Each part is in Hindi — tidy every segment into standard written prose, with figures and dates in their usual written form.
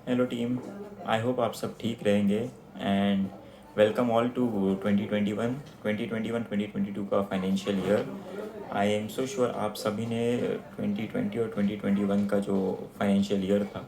Hello team. आई होप आप सब ठीक रहेंगे एंड वेलकम ऑल टू 2021 का financial year. I am so sure आप सभी ने 2020 और 2021 का जो फाइनेंशियल ईयर था,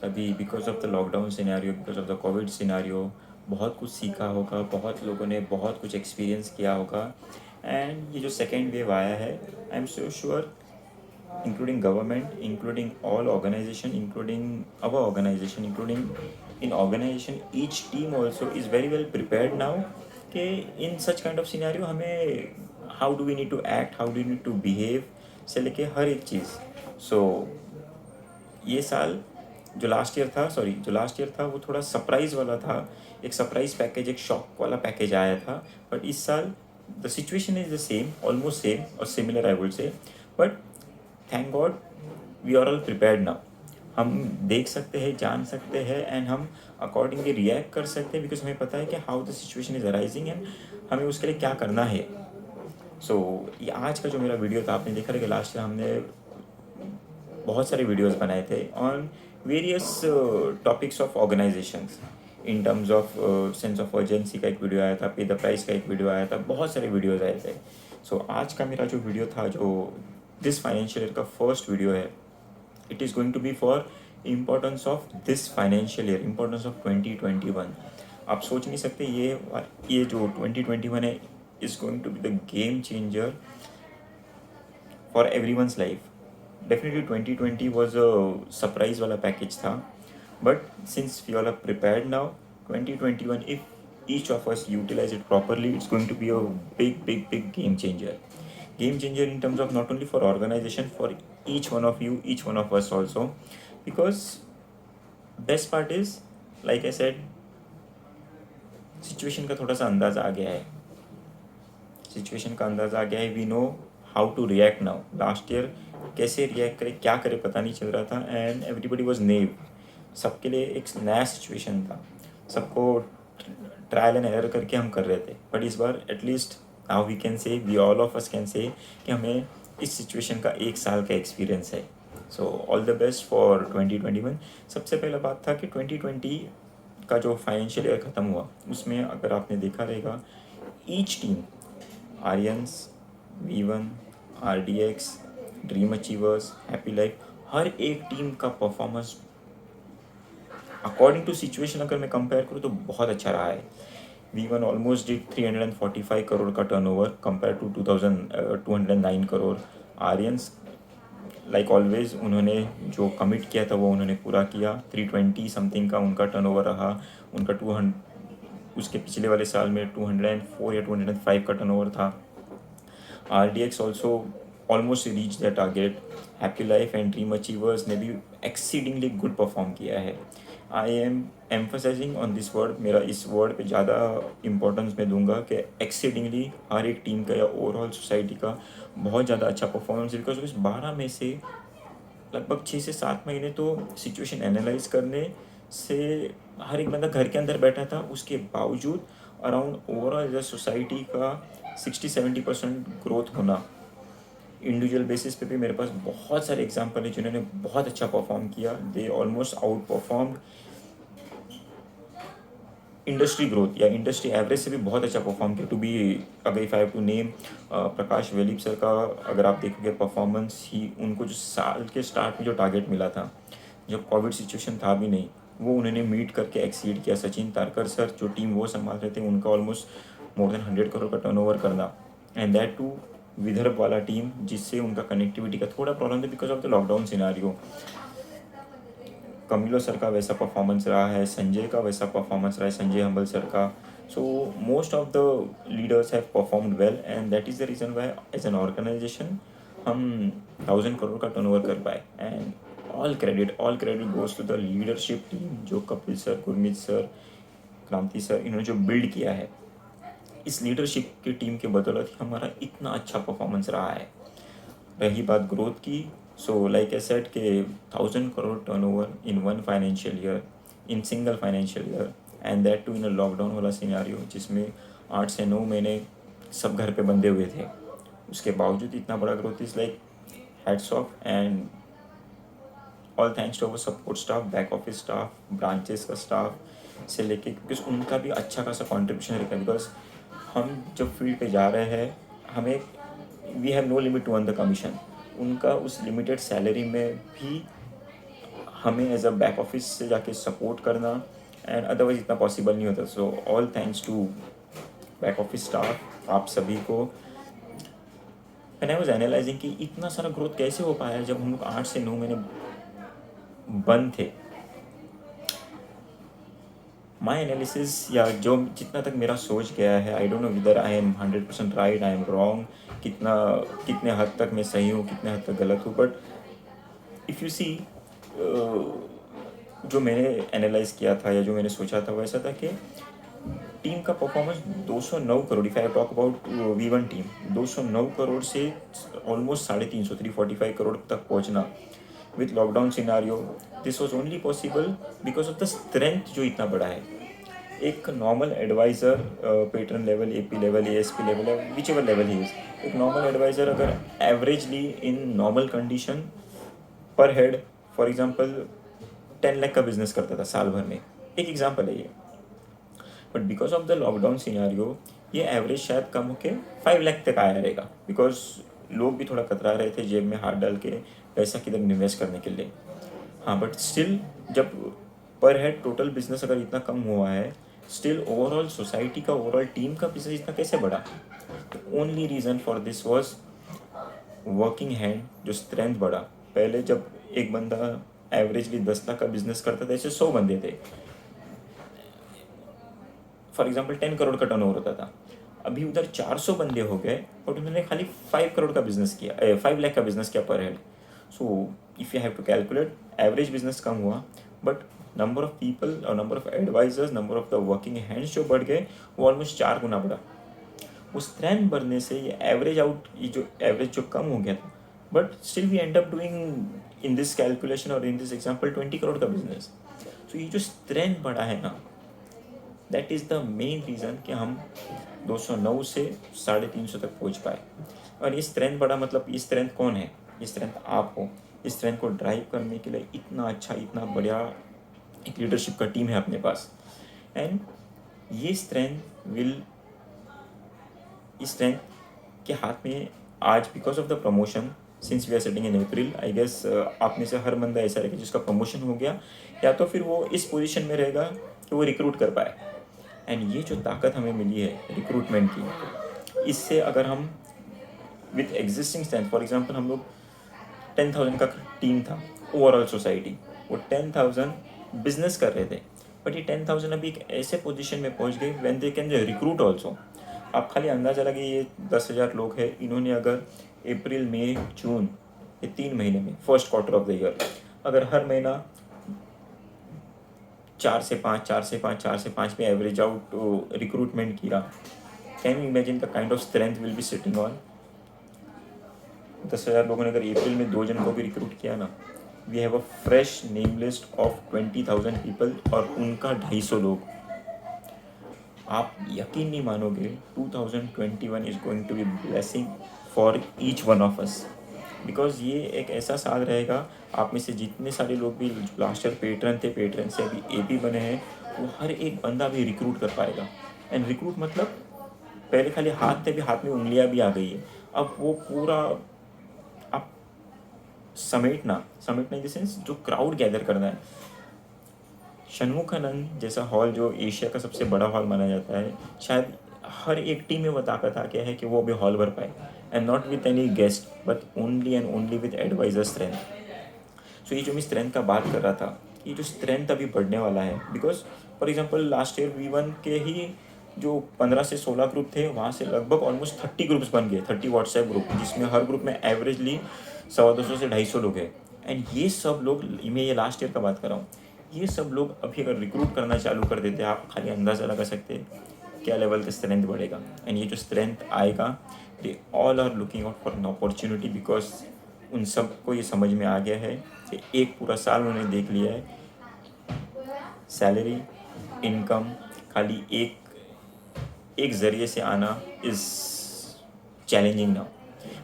तभी because of the lockdown scenario, because of the Covid scenario बहुत कुछ सीखा होगा, बहुत लोगों ने बहुत कुछ एक्सपीरियंस किया होगा। एंड ये जो सेकेंड वेव आया है, I am so sure including government, including all organization, including our organization, including in organization, each team also is very well prepared now कि in such kind of scenario हमें how do we need to act, how do we need to behave से लेके हर एक चीज़। so ये साल जो लास्ट ईयर था वो थोड़ा सरप्राइज़ वाला था, एक सरप्राइज़ पैकेज, एक शॉक वाला पैकेज आया था। बट इस साल the situation is the same, almost same और similar I would say. But thank god we are all prepared now. हम देख सकते हैं, जान सकते हैं एंड हम अकॉर्डिंगली रिएक्ट कर सकते हैं, बिकॉज हमें पता है कि how the situation is arising and हमें उसके लिए क्या करना है। ये आज का जो मेरा वीडियो था, आपने देखा था कि लास्ट ईयर हमने बहुत सारे वीडियोस बनाए थे on various topics of organisations, in terms of sense of urgency का एक वीडियो आया था, पे द प्राइस का एक वीडियो आया था, बहुत सारे वीडियोस आए थे। आज का मेरा जो वीडियो था, जो दिस फाइनेंशियल ईयर का फर्स्ट वीडियो है, it is going to be for importance of this financial year, importance of 2021। आप सोच नहीं सकते, ये जो 2021 है is going to be the game changer for every once life. Definitely 2020 was a surprise वाला पैकेज था, but since we all are prepared now, 2021 if each of us utilize it properly, it's going to be a big game changer in terms of not only for organization, for each one of you, each one of us also, because best part is, like I said, situation का थोड़ा सा अंदाज़ा आ गया है, we know how to react now. Last year कैसे रिएक्ट करे, क्या करे, पता नहीं चल रहा था एंड एवरीबडी वॉज नेव। सबके लिए एक नया सिचुएशन था, सबको ट्रायल एंड एरर करके हम कर रहे थे। बट इस बार at least now we can say, we all of us can say कि हमें इस सिचुएशन का एक साल का एक्सपीरियंस है। All the best for 2021। सबसे पहला बात था कि 2020 का जो फाइनेंशियल ईयर ख़त्म हुआ, उसमें अगर आपने देखा रहेगा, each team, Aryans, V1, RDX, dream achievers, happy life, हर एक टीम का परफॉर्मेंस अकॉर्डिंग टू सिचुएशन अगर मैं कंपेयर करूँ तो बहुत अच्छा रहा है। V1 ऑलमोस्ट डिड 345 करोड़ का टर्नओवर कंपेयर टू 209 करोड़। आर्यंस लाइक ऑलवेज उन्होंने जो कमिट किया था वो उन्होंने पूरा किया। 320 समथिंग का उनका टर्नओवर रहा। उनका 200, उसके पिछले वाले साल में 204 या 205 का टर्नओवर था। RDX also almost reach the target. Happy life and dream achievers ने भी एक्सीडिंगली गुड परफॉर्म किया है। I am emphasising on this word, मेरा इस वर्ड पे ज़्यादा इंपॉर्टेंस मैं दूंगा कि एक्सीडिंगली हर एक टीम का या ओवरऑल सोसाइटी का बहुत ज़्यादा अच्छा परफॉर्मेंस है। बिकॉज उस 12 में से लगभग 6 से 7 महीने तो सिचुएशन एनालाइज करने से हर एक बंदा घर के अंदर बैठा था, उसके बावजूद अराउंड ओवरऑल एज सोसाइटी का 60-70% ग्रोथ होना। इंडिविजुअल बेसिस पे भी मेरे पास बहुत सारे एग्जांपल हैं जिन्होंने बहुत अच्छा परफॉर्म किया। They almost outperformed industry growth या इंडस्ट्री एवरेज से भी बहुत अच्छा परफॉर्म किया। टू बी, अगर if I have to name, Prakash Velip sir का अगर आप देखोगे परफॉर्मेंस, ही उनको जो साल के स्टार्ट में जो टारगेट मिला था, जब कोविड सिचुएशन था भी नहीं, वो उन्होंने मीट करके एक्सीड किया। सचिन तारकर सर जो टीम वो संभाल रहे थे, उनका ऑलमोस्ट मोर देन 100 करोड़ का टर्नओवर करना, एंड दैट टू विदर्भ वाला टीम जिससे उनका कनेक्टिविटी का थोड़ा प्रॉब्लम था because of the lockdown scenario. Camillo sir का वैसा परफॉर्मेंस रहा है, संजय का वैसा परफॉर्मेंस रहा है, संजय हम्बल सर का। So most of the leaders have performed well and that is the reason why as an organisation हम 1000 करोड़ का टर्नओवर कर पाए। And all credit goes to the leadership team, जो Kapil sir, Gurmeet sir, Kranti sir, इन्होंने जो बिल्ड किया है, इस लीडरशिप की टीम के बदौलत ही हमारा इतना अच्छा परफॉर्मेंस रहा है। रही बात ग्रोथ की, सो लाइक आई सेड के 1000 crore turnover in one financial year, in single financial year, and that too in a lockdown वाला सिनेरियो जिसमें 8 से 9 महीने सब घर पे बंधे हुए थे, उसके बावजूद इतना बड़ा growth is like hats off. And all thanks to our support staff, back office staff, branches का स्टाफ से लेके, बिकॉज उनका भी अच्छा खासा कॉन्ट्रीब्यूशन रहता है। बिकॉज हम जब फील्ड पे जा रहे हैं, हमें we have no limit to earn the commission. उनका उस लिमिटेड सैलरी में भी हमें एज अ बैक ऑफिस से जाके सपोर्ट करना, एंड अदरवाइज इतना पॉसिबल नहीं होता। So all thanks to back office staff, आप सभी को। एंड आई वॉज एनालाइजिंग कि इतना सारा ग्रोथ कैसे हो पाया जब हम लोग 8 से 9 महीने बंद थे। माई एनालिसिस, या जो जितना तक मेरा सोच गया है, I don't know whether I am 100% right, I am wrong, कितने हद तक मैं सही हूँ, कितने हद तक गलत हूँ, बट इफ़ यू सी, जो मैंने एनालाइज किया था या जो मैंने सोचा था वो ऐसा था कि टीम का performance 209 crore, if I talk about V1 team, 209 crore से ऑलमोस्ट 350 345 करोड़ तक पहुंचना with lockdown scenario, this was only possible because of the strength जो इतना बड़ा है। एक normal advisor, patron level, AP level, ASP level, which ever level ही इज़, एक नॉर्मल एडवाइज़र अगर averagely in normal condition per head for example 10 lakh का बिजनेस करता था साल भर में, एक एग्जांपल है ये, but because of the lockdown scenario ये एवरेज शायद कम होके 5 लाख तक आया रहेगा, बिकॉज लोग भी थोड़ा कतरा रहे थे जेब में हाथ डाल के पैसा किधर इन्वेस्ट करने के लिए। हाँ, बट स्टिल जब पर हेड टोटल बिजनेस अगर इतना कम हुआ है, स्टिल ओवरऑल सोसाइटी का, ओवरऑल टीम का बिजनेस इतना कैसे बढ़ा? तो only reason for this was working hand, जो स्ट्रेंथ बढ़ा। पहले जब एक बंदा एवरेजली 10 लाख का बिजनेस करता था, ऐसे 100 बंदे थे, फॉर एग्जाम्पल 10 करोड़ का टर्नओवर होता था। अभी उधर 400 बंदे हो गए बट उन्होंने खाली 5 करोड़ का बिजनेस किया, 5 लाख का बिजनेस किया पर head. So if you have to calculate, average business कम हुआ बट नंबर ऑफ पीपल और number of advisors, number of the working hands जो बढ़ गए वो ऑलमोस्ट 4 गुना बढ़ा। उस स्ट्रेंथ बढ़ने से ये एवरेज जो कम हो गया था, but still we end up doing in this calculation और इन दिस एग्जाम्पल 20 करोड़ का बिजनेस। तो ये जो स्ट्रेंथ बढ़ा है ना, that is the main reason कि हम 209 से 350 तक पहुंच पाए। और ये स्ट्रेंथ बढ़ा, मतलब ये स्ट्रेंथ कौन है? ये स्ट्रेंथ आप हो। इस स्ट्रेंथ को ड्राइव करने के लिए इतना अच्छा, इतना बढ़िया एक लीडरशिप का टीम है अपने पास। एंड ये स्ट्रेंथ के हाथ में आज, because of the promotion, since we are sitting in April, I guess आप में से हर बंदा ऐसा रहेगा जिसका प्रमोशन हो गया, या तो फिर वो इस पोजीशन में रहेगा कि वो रिक्रूट कर पाए। एंड ये जो ताकत हमें मिली है रिक्रूटमेंट की, इससे अगर हम with existing strength, for example हम लोग 10,000 का टीम था ओवरऑल सोसाइटी, वो 10,000 बिजनेस कर रहे थे, बट ये 10,000 अभी एक ऐसे पोजीशन में पहुंच गए when they can recruit also. आप खाली अंदाज़ा लगे, ये 10,000 लोग हैं, इन्होंने अगर अप्रैल, मई, जून, ये 3 महीने में, first quarter of the year, अगर हर महीना 4 से 5, 4 से 5, 4 से 5 में एवरेज आउट रिक्रूटमेंट किया, can you imagine the kind of strength will be sitting on? 10,000 लोगों ने अगर अप्रैल में 2 जन को भी रिक्रूट किया ना, we have a fresh name list of 20,000 people, और उनका 250 लोग। आप यकीन नहीं मानोगे, 2021 is going to be blessing for each one of us, because ये एक ऐसा साल रहेगा, आप में से जितने सारे लोग भी लास्ट ईयर पेट्रन थे, पेट्रन से अभी AP बने हैं, वो हर एक बंदा भी रिक्रूट कर पाएगा। एंड रिक्रूट मतलब पहले खाली हाथ थे, भी हाथ में उंगलियां भी आ गई है, अब वो पूरा आप समेटना इन द सेंस जो क्राउड गैदर करना है। षणमुखानंद जैसा हॉल, जो एशिया का सबसे बड़ा हॉल माना जाता है, शायद हर एक टीम में वो ताकत आ गया है कि वो अभी हॉल भर पाए, and not with any guest but only and only with advisor strength. So ये जो मैं स्ट्रेंथ का बात कर रहा था, ये जो स्ट्रेंथ अभी बढ़ने वाला है, because for example last year V1 के ही जो 15 से 16 ग्रुप थे, वहाँ से लगभग ऑलमोस्ट 30 ग्रुप्स बन गए, 30 व्हाट्सएप ग्रुप, जिसमें हर ग्रुप में एवरेजली 250 से 250 लोग हैं। एंड ये सब लोग, मैं ये लास्ट ईयर का बात कर रहा हूँ, ये सब लोग अभी अगर रिक्रूट करना चालू कर देते, आप खाली अंदाज़ा लगा सकते हैं क्या लेवल का स्ट्रेंथ बढ़ेगा। एंड ये जो स्ट्रेंथ आएगा, they all are looking out for an opportunity, because उन सबको ये समझ में आ गया है कि एक पूरा साल उन्होंने देख लिया है, सैलरी, इनकम खाली एक ज़रिए से आना इज़ चैलेंजिंग नाउ।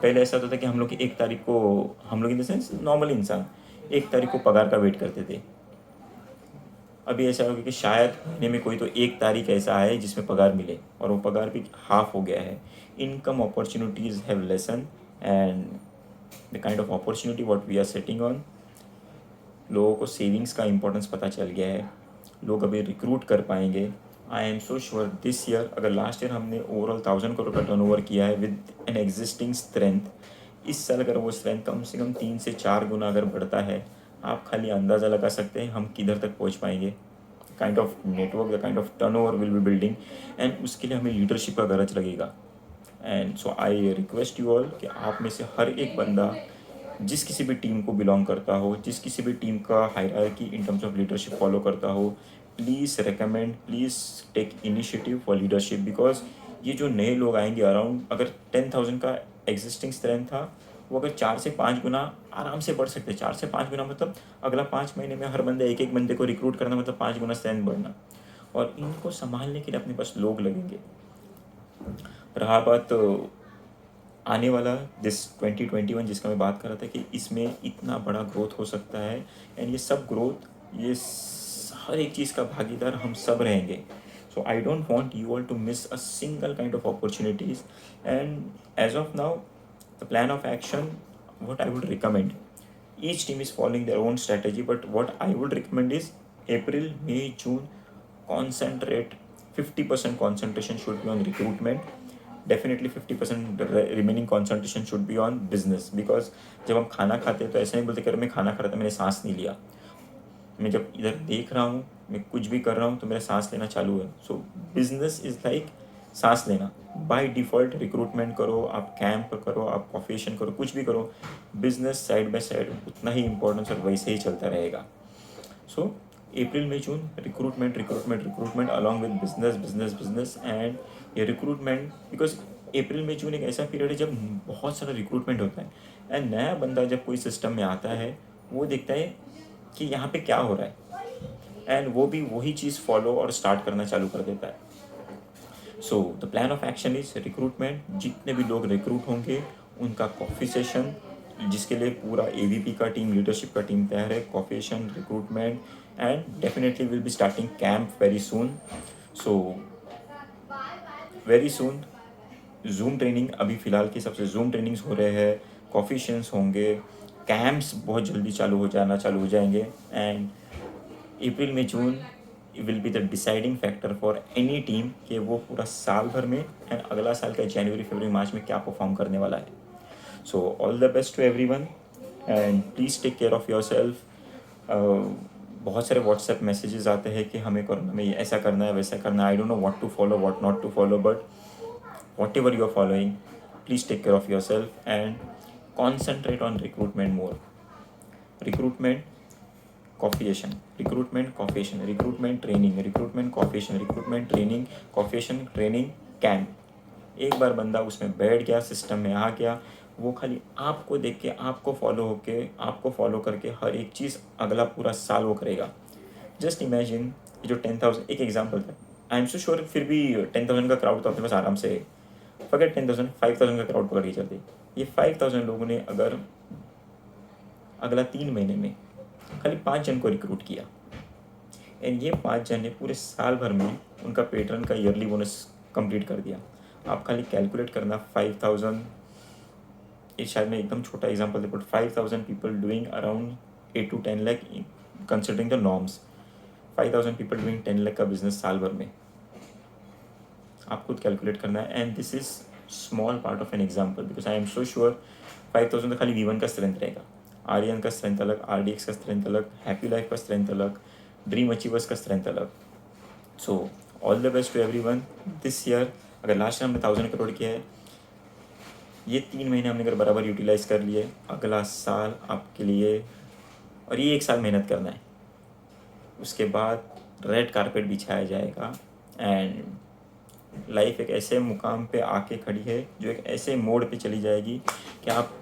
पहले ऐसा होता था कि हम लोग की 1 तारीख को, हम लोग इन द सेंस नॉर्मल इंसान 1 तारीख को पगार का वेट करते थे। अभी ऐसा हो गया कि शायद महीने में कोई तो 1 तारीख ऐसा है जिसमें पगार मिले, और वो पगार भी हाफ हो गया है। Income opportunities have lessen, and the kind of opportunity what we are setting on, लोगों को सेविंग्स का इंपॉर्टेंस पता चल गया है, लोग अभी रिक्रूट कर पाएंगे। I am so sure this year, अगर लास्ट ईयर हमने ओवरऑल 1000 करोड़ का टर्नओवर किया है विद एन एग्जिस्टिंग स्ट्रेंथ, इस साल अगर वो स्ट्रेंथ कम से कम 3 से 4 गुना अगर बढ़ता है, आप खाली अंदाज़ा लगा सकते हैं हम किधर तक पहुंच पाएंगे। Kind of network, the kind of turnover will be building, and उसके लिए हमें लीडरशिप का गरज लगेगा। And so I request you all कि आप में से हर एक बंदा जिस किसी भी टीम को बिलोंग करता हो, जिस किसी भी टीम का hierarchy in terms of leadership follow करता हो, please recommend, please take initiative for leadership, because ये जो नए लोग आएंगे अराउंड, अगर 10,000 का एग्जिस्टिंग स्ट्रेंथ था, वो अगर 4 से 5 गुना आराम से बढ़ सकते हैं। 4 से 5 गुना मतलब अगला 5 महीने में हर बंदे एक एक बंदे को रिक्रूट करना, मतलब 5 गुना स्ट्रेंथ बढ़ना, और इनको संभालने के लिए अपने पास लोग लगेंगे। रहा बात आने वाला दिस 2021 जिसका मैं बात कर रहा था कि इसमें इतना बड़ा ग्रोथ हो सकता है, एंड ये सब ग्रोथ, हर एक चीज़ का भागीदार हम सब रहेंगे। So I don't want you all to miss a single kind of opportunities, and as of now the plan of action what I would recommend, each team is following their own strategy, but what I would recommend is April, May, June, concentrate, 50% concentration should be on recruitment, definitely 50% remaining concentration should be on business, because जब हम खाना खाते हैं तो ऐसा नहीं बोलते कि मैं खाना खा रहा था मैंने सांस नहीं लिया, मैं जब इधर देख रहा हूँ, मैं कुछ भी कर रहा हूँ तो मेरा सांस लेना चालू है। सो बिजनेस इज़ लाइक सांस लेना। बाय डिफ़ॉल्ट रिक्रूटमेंट करो, आप कैंप करो, आप प्रोफेशन करो, कुछ भी करो, बिजनेस साइड बाय साइड उतना ही इंपॉर्टेंस और वैसे ही चलता रहेगा। So April May June recruitment recruitment recruitment along with business business business, and ये recruitment, because April May June एक ऐसा पीरियड है जब बहुत सारा रिक्रूटमेंट होता है, एंड नया बंदा जब कोई सिस्टम में आता है वो देखता है कि यहाँ पे क्या हो रहा है, एंड वो भी वही चीज़ फॉलो और स्टार्ट करना चालू कर देता है। So the plan of action is recruitment. जितने भी लोग रिक्रूट होंगे उनका कॉफ़ी सेशन, जिसके लिए पूरा एवीपी का टीम, लीडरशिप का टीम तैयार है, coffee session, recruitment, and definitely will be starting camp very soon. So very soon zoom training, अभी फ़िलहाल के सबसे जूम ट्रेनिंग्स हो रहे हैं, कॉफ़ी सेशंस होंगे, कैंप्स बहुत जल्दी चालू हो जाएंगे, एंड अप्रैल में June will be the deciding factor for any team कि वो पूरा साल भर में एंड अगला साल का जनवरी फरवरी मार्च में क्या परफॉर्म करने वाला है। So all the best to everyone, and please take care of yourself. बहुत सारे व्हाट्सएप मैसेजेस आते हैं कि हमें कोरोना में ऐसा करना है वैसा करना है, I don't know what to follow what not to follow, but whatever you are following, please take care of yourself and concentrate on recruitment more. Recruitment qualification, recruitment qualification, recruitment training, recruitment qualification, recruitment training, qualification training camp. एक बार बंदा उसमें बैठ गया, सिस्टम में आ गया, वो खाली आपको देख के, आपको फॉलो होके, आपको फॉलो करके हर एक चीज़ अगला पूरा साल वो करेगा। जस्ट इमेजिन ये जो 10,000, एक एग्जाम्पल था, आई एम सो श्योर फिर भी 10,000 का क्राउड तो अपने पास आराम से, फॉरगेट 10,000, 5,000 का क्राउड पकड़ के चलते। ये 5,000 लोगों ने अगर अगला 3 महीने में खाली 5 जन को रिक्रूट किया, एंड ये 5 जन ने पूरे साल भर में उनका पेट्रन का ईयरली बोनस कंप्लीट कर दिया। आप खाली कैलकुलेट करना 5,000, ये शायद मैं एकदम छोटा example they, but 5,000 people doing around 8 to 10 lakh considering the norms, 5,000 people doing 10 lakh का बिजनेस साल भर में, आप खुद कैलकुलेट करना है। And this is small part of an example, because I am so sure 5,000 तो खाली V1 का स्ट्रेंथ रहेगा, आर्यन का स्ट्रेंथ अलग, RDX का स्ट्रेंथ अलग, हैप्पी लाइफ का स्ट्रेंथ अलग, ड्रीम अचीवर्स का स्ट्रेंथ अलग। So all the best to everyone this year. अगर लास्ट ईयर हमने 1,000 करोड़ किया है, ये 3 महीने हमने अगर बराबर यूटिलाइज़ कर लिए, अगला साल आपके लिए, और ये 1 साल मेहनत करना है, उसके बाद रेड कारपेट बिछाया जाएगा, एंड लाइफ एक ऐसे मुकाम पे आके खड़ी है जो एक ऐसे मोड़ पे चली जाएगी कि आप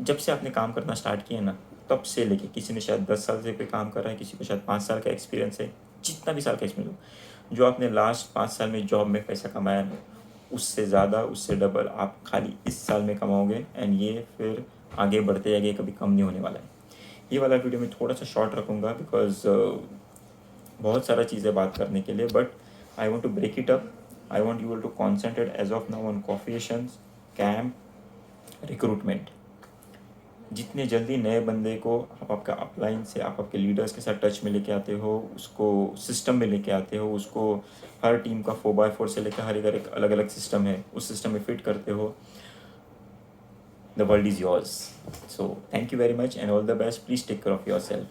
जब से आपने काम करना स्टार्ट किया ना, तब से लेके, किसी ने शायद 10 साल से पे काम कर रहा है, किसी को शायद 5 साल का एक्सपीरियंस है, जितना भी साल का एक्सपीरियंस हो, जो आपने लास्ट 5 साल में जॉब में पैसा कमाया ना, उससे ज़्यादा, उससे डबल आप खाली इस साल में कमाओगे, एंड ये फिर आगे बढ़ते जाएंगे, कभी कम नहीं होने वाला है। ये वाला वीडियो मैं थोड़ा सा शॉर्ट रखूँगा बिकॉज बहुत सारा चीज़ें बात करने के लिए, but I want to break it up. I want you to concentrate as of now on qualifications, camp, recruitment. जितने जल्दी नए बंदे को आप आपका अपलाइन से आप आपके लीडर्स के साथ टच में लेके आते हो, उसको सिस्टम में लेके आते हो, उसको हर टीम का 4x4 से लेकर हर एक अलग अलग सिस्टम है, उस सिस्टम में फिट करते हो, the world is yours. So thank you very much and all the best. Please take care of yourself.